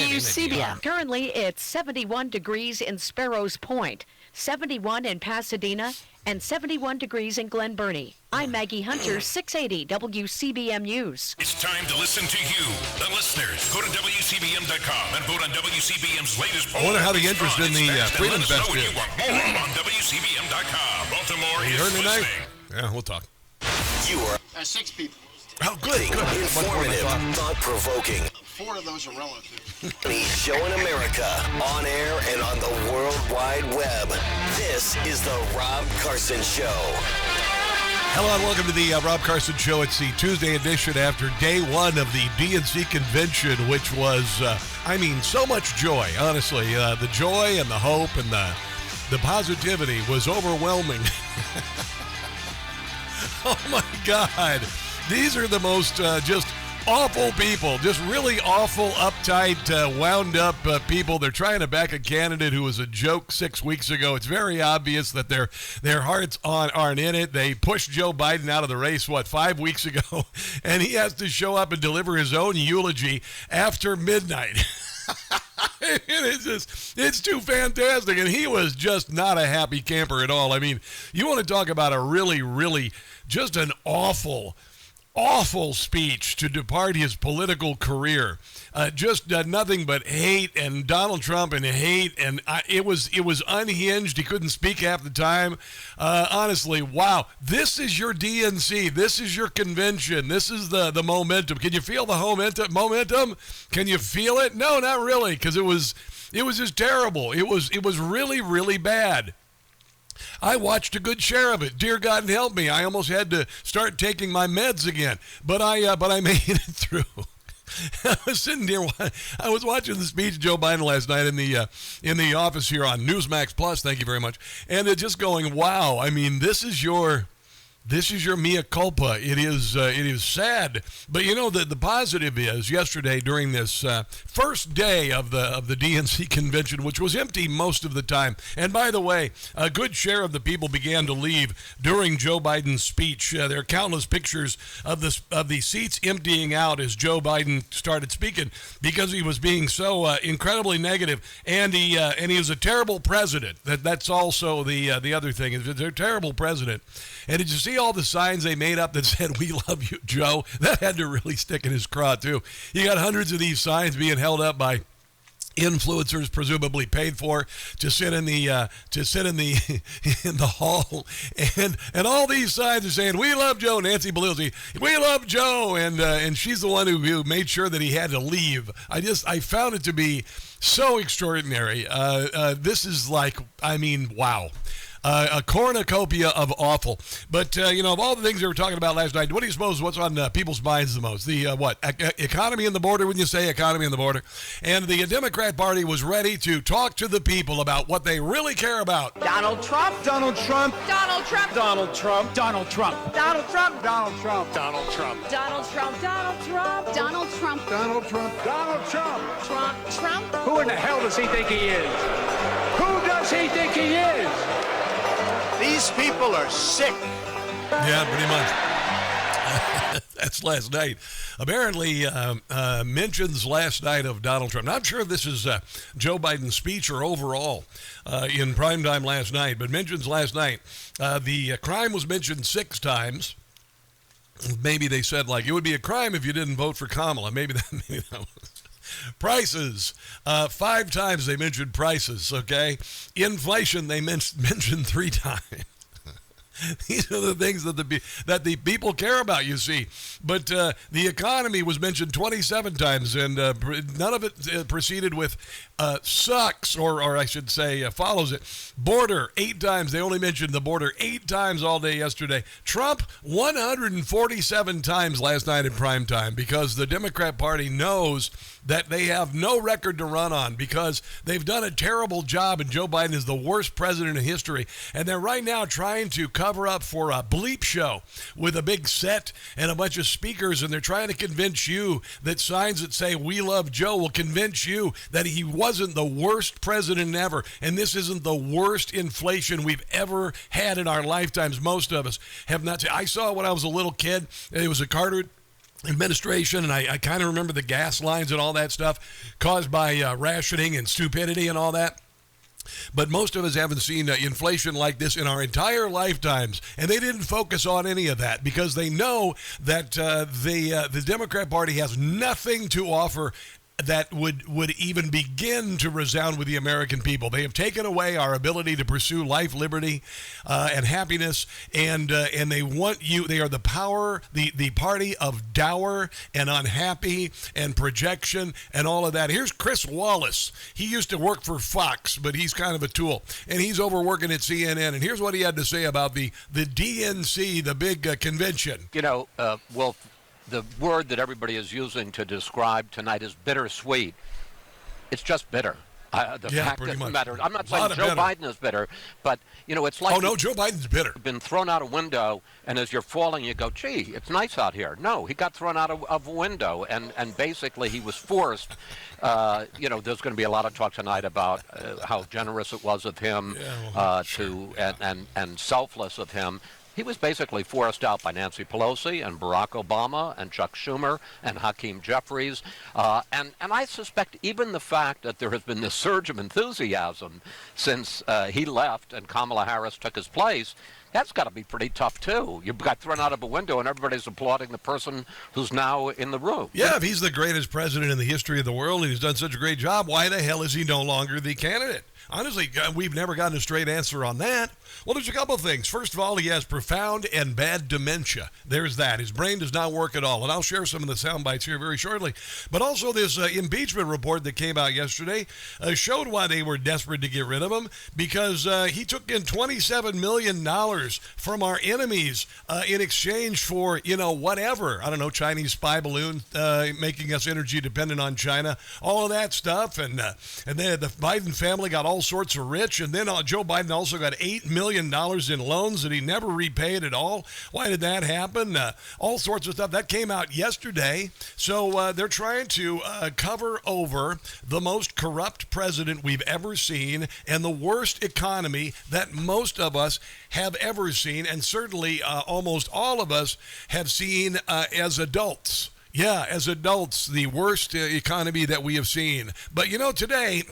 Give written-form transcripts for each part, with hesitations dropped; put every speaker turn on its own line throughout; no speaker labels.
WCBM. Currently, it's 71 degrees in Sparrows Point, 71 in Pasadena, and 71 degrees in Glen Burnie. I'm Maggie Hunter, 680 WCBM News.
It's time to listen to you, the listeners. Go to WCBM.com and vote on WCBM's latest poll.
I wonder how the interest in the Freedom Fest is.
You want more on WCBM.com. Baltimore
you
is
heard me
listening.
Tonight? Yeah, we'll talk.
You are
6 people.
Oh, good.
Informative, thought-provoking.
4 of those are relative.
The show in America, on air and on the World Wide Web. This is the Rob Carson Show.
Hello and welcome to the Rob Carson Show. It's the Tuesday edition after day one of the DNC convention, which was, so much joy, honestly. The joy and the hope and the positivity was overwhelming. Oh, my God. These are the most just awful people, just really awful, uptight, wound up people. They're trying to back a candidate who was a joke 6 weeks ago. It's very obvious that their hearts aren't in it. They pushed Joe Biden out of the race, 5 weeks ago? And he has to show up and deliver his own eulogy after midnight. It's too fantastic. And he was just not a happy camper at all. I mean, you want to talk about a really, really just an awful speech to depart his political career. Just nothing but hate and Donald Trump and hate, and it was unhinged. He couldn't speak half the time. Honestly, wow. This is your DNC. This is your convention. This is the momentum. Can you feel the momentum? Can you feel it? No, not really, because it was just terrible. It was really, really bad. I watched a good share of it. Dear God help me. I almost had to start taking my meds again, but I made it through. I was sitting there. I was watching the speech of Joe Biden last night in the office here on Newsmax Plus. Thank you very much. And just going, wow. I mean, this is your mea culpa. It is sad, but the positive is yesterday during this first day of the DNC convention, which was empty most of the time. And by the way, a good share of the people began to leave during Joe Biden's speech. There are countless pictures of the seats emptying out as Joe Biden started speaking because he was being so incredibly negative, and he was a terrible president. That's also the other thing. Is they're a terrible president. And did you see all the signs they made up that said, "We love you, Joe"? That had to really stick in his craw, too. You got hundreds of these signs being held up by influencers, presumably paid for, to sit in the in the hall, and all these signs are saying, "We love Joe." Nancy Pelosi, "We love Joe," and she's the one who made sure that he had to leave. I found it to be so extraordinary. This is wow. A cornucopia of awful. But, of all the things we were talking about last night, what do you suppose what's on people's minds the most? The, economy and the border, wouldn't you say, economy and the border? And the Democrat Party was ready to talk to the people about what they really care about.
Donald Trump.
Donald Trump.
Donald Trump.
Donald Trump. Donald Trump.
Donald Trump.
Donald Trump.
Donald Trump. Donald Trump. Donald Trump.
Donald Trump.
Donald Trump. Donald Trump.
Trump.
Who in the hell does he think he is? Who does he think he is?
These people are sick.
Yeah, pretty much. That's last night. Apparently, mentions last night of Donald Trump. Not sure if this is Joe Biden's speech or overall in primetime last night, but mentions last night. The crime was mentioned 6 times. Maybe they said, it would be a crime if you didn't vote for Kamala. Maybe that was... Prices, 5 times they mentioned prices, okay? Inflation, they mentioned 3 times. These are the things that the people care about, you see. But the economy was mentioned 27 times, and none of it proceeded with sucks, or I should say follows it. Border, 8 times. They only mentioned the border 8 times all day yesterday. Trump, 147 times last night in prime time, because the Democrat Party knows that they have no record to run on because they've done a terrible job, and Joe Biden is the worst president in history. And they're right now trying to cover up for a bleep show with a big set and a bunch of speakers, and they're trying to convince you that signs that say "We love Joe" will convince you that he wasn't the worst president ever, and this isn't the worst inflation we've ever had in our lifetimes. Most of us have not. I saw when I was a little kid, it was a Carter administration, and I kind of remember the gas lines and all that stuff caused by rationing and stupidity and all that. But most of us haven't seen inflation like this in our entire lifetimes, and they didn't focus on any of that because they know that the Democrat Party has nothing to offer that would even begin to resound with the American people. They have taken away our ability to pursue life, liberty, and happiness, and they want you. They are the party of dour and unhappy and projection and all of that. Here's Chris Wallace. He used to work for Fox, but he's kind of a tool, and he's overworking at CNN. And here's what he had to say about the DNC, the big convention.
You know, the word that everybody is using to describe tonight is bittersweet. It's just bitter. The fact of the matter, I'm not saying Joe Biden is bitter, but, you know, it's like...
Oh, no, Joe Biden's bitter.
...been thrown out a window, and as you're falling, you go, gee, it's nice out here. No, he got thrown out of a window, and basically he was forced. You know, there's going to be a lot of talk tonight about how generous it was of him and selfless of him. He was basically forced out by Nancy Pelosi and Barack Obama and Chuck Schumer and Hakeem Jeffries. And I suspect even the fact that there has been this surge of enthusiasm since he left and Kamala Harris took his place, that's got to be pretty tough, too. You got thrown out of a window and everybody's applauding the person who's now in the room.
Yeah, if he's the greatest president in the history of the world and he's done such a great job, why the hell is he no longer the candidate? Honestly, we've never gotten a straight answer on that. Well, there's a couple of things. First of all, he has profound and bad dementia. There's that. His brain does not work at all. And I'll share some of the sound bites here very shortly. But also this impeachment report that came out yesterday showed why they were desperate to get rid of him, because he took in $27 million from our enemies in exchange for, you know, whatever. I don't know, Chinese spy balloon, making us energy dependent on China, all of that stuff. And then the Biden family got all sorts of rich. And then Joe Biden also got $8 million in loans that he never repaid at all. Why did that happen? All sorts of stuff. That came out yesterday. So they're trying to cover over the most corrupt president we've ever seen and the worst economy that most of us have ever seen, and certainly almost all of us have seen as adults. Yeah, as adults, the worst economy that we have seen. But, you know, today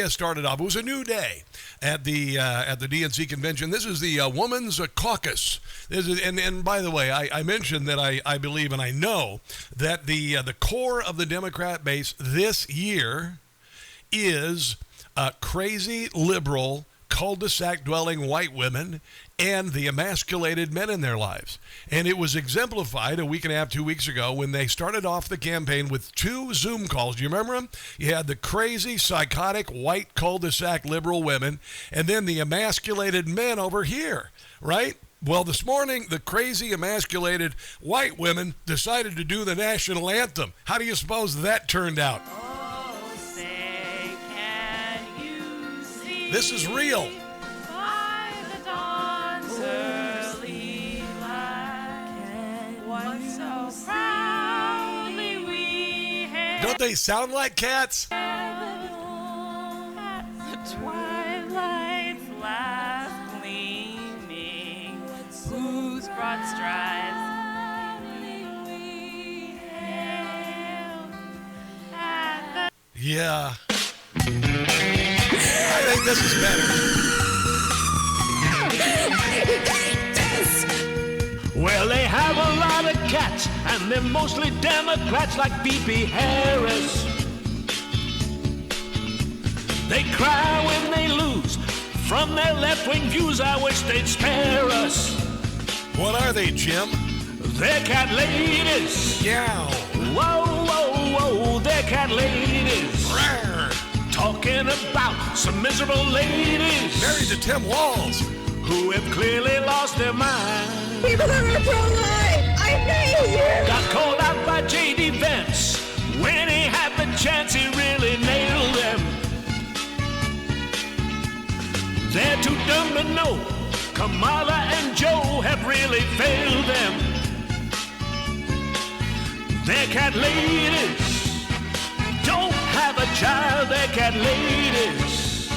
started off. It was a new day at the DNC convention. This is the Women's Caucus. And by the way, I mentioned that I believe and I know that the core of the Democrat base this year is crazy liberal cul-de-sac dwelling white women and the emasculated men in their lives. And it was exemplified a week and a half, 2 weeks ago when they started off the campaign with 2 Zoom calls. Do you remember them? You had the crazy, psychotic, white cul-de-sac liberal women and then the emasculated men over here, right? Well, this morning, the crazy, emasculated white women decided to do the national anthem. How do you suppose that turned out?
Oh, say, can you see?
This is real.
By the dawn's early light, what so proudly we hailed.
Don't they sound like cats?
At the twilight's last gleaming, whose broad strides we hailed. At the
Yeah. I think this is better.
Well, they have a lot of cats, and they're mostly Democrats like B.B. Harris. They cry when they lose from their left-wing views. I wish they'd spare us.
What are they, Jim?
They're cat ladies.
Yow.
Whoa, whoa, whoa, they're cat ladies.
Rawr.
Talking about some miserable ladies
Married to Tim Walz.
who have clearly lost their mind.
People that are pro-life, I hate you.
Got called out by J.D. Vance. When he had the chance, he really nailed them. They're too dumb to know. Kamala and Joe have really failed them. They're cat ladies. Don't have a child, they're cat ladies.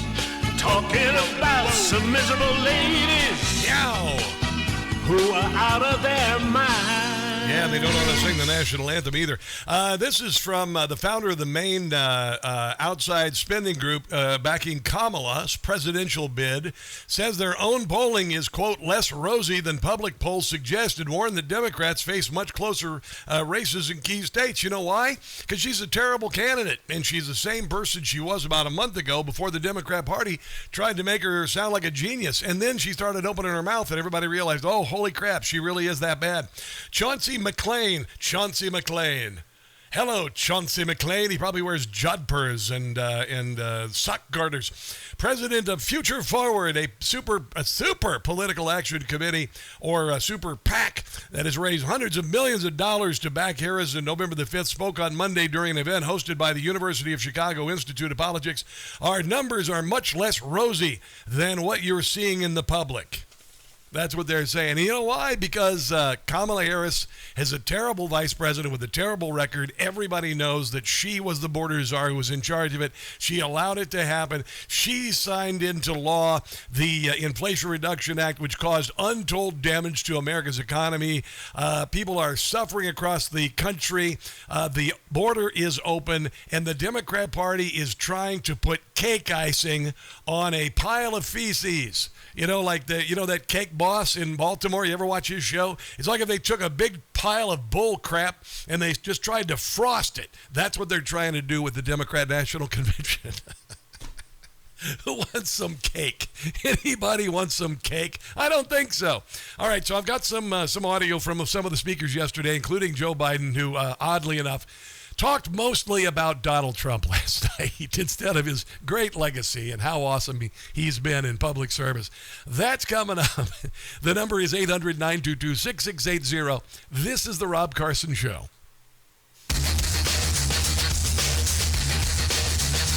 Talking about some miserable ladies
Yow.
who are out of their mind.
Yeah, they don't know how to sing the national anthem either. This is from the founder of the main outside spending group backing Kamala's presidential bid. Says their own polling is, quote, less rosy than public polls suggest, and warned that Democrats face much closer races in key states. You know why? Because she's a terrible candidate, and she's the same person she was about a month ago before the Democrat Party tried to make her sound like a genius. And then she started opening her mouth, and everybody realized, oh, holy crap, she really is that bad. Chauncey McLean. Hello, Chauncey McLean. He probably wears jodhpurs and sock garters. President of Future Forward, a super political action committee, or a super PAC that has raised hundreds of millions of dollars to back Harris on November the 5th, spoke on Monday during an event hosted by the University of Chicago Institute of Politics. Our numbers are much less rosy than what you're seeing in the public. That's what they're saying. And you know why? Because Kamala Harris is a terrible vice president with a terrible record. Everybody knows that she was the border czar who was in charge of it. She allowed it to happen. She signed into law the Inflation Reduction Act, which caused untold damage to America's economy. People are suffering across the country. The border is open, and the Democrat Party is trying to put cake icing on a pile of feces. You know, like that cake boss in Baltimore. You ever watch his show? It's like if they took a big pile of bull crap and they just tried to frost it. That's what they're trying to do with the Democrat National Convention. Who wants some cake? Anybody wants some cake? I don't think so. All right, so I've got some audio from some of the speakers yesterday, including Joe Biden, who, oddly enough, talked mostly about Donald Trump last night instead of his great legacy and how awesome he's been in public service. That's coming up. The number is 800-922-6680. This is The Rob Carson Show.